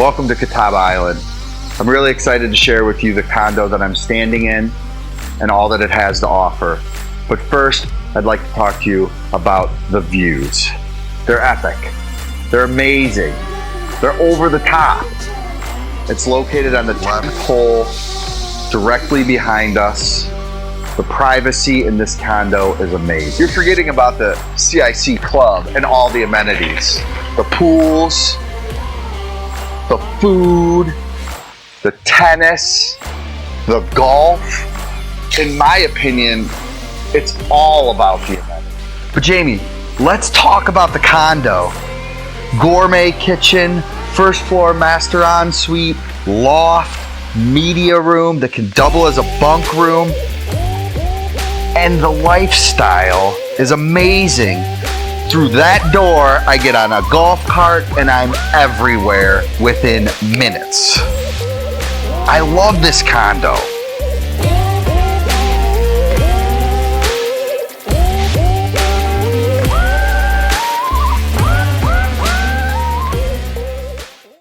Welcome to Catawba Island. I'm really excited to share with you the condo that I'm standing in and all that it has to offer. But first, I'd like to talk to you about the views. They're epic. They're amazing. They're over the top. It's located on the 10th hole, directly behind us. The privacy in this condo is amazing. You're forgetting about the CIC club and all the amenities. The pools, the food, the tennis, the golf. In my opinion, it's all about the amenities. But Jamie, let's talk about the condo. Gourmet kitchen, first floor master ensuite, loft, media room that can double as a bunk room. And the lifestyle is amazing. Through that door, I get on a golf cart and I'm everywhere within minutes. I love this condo.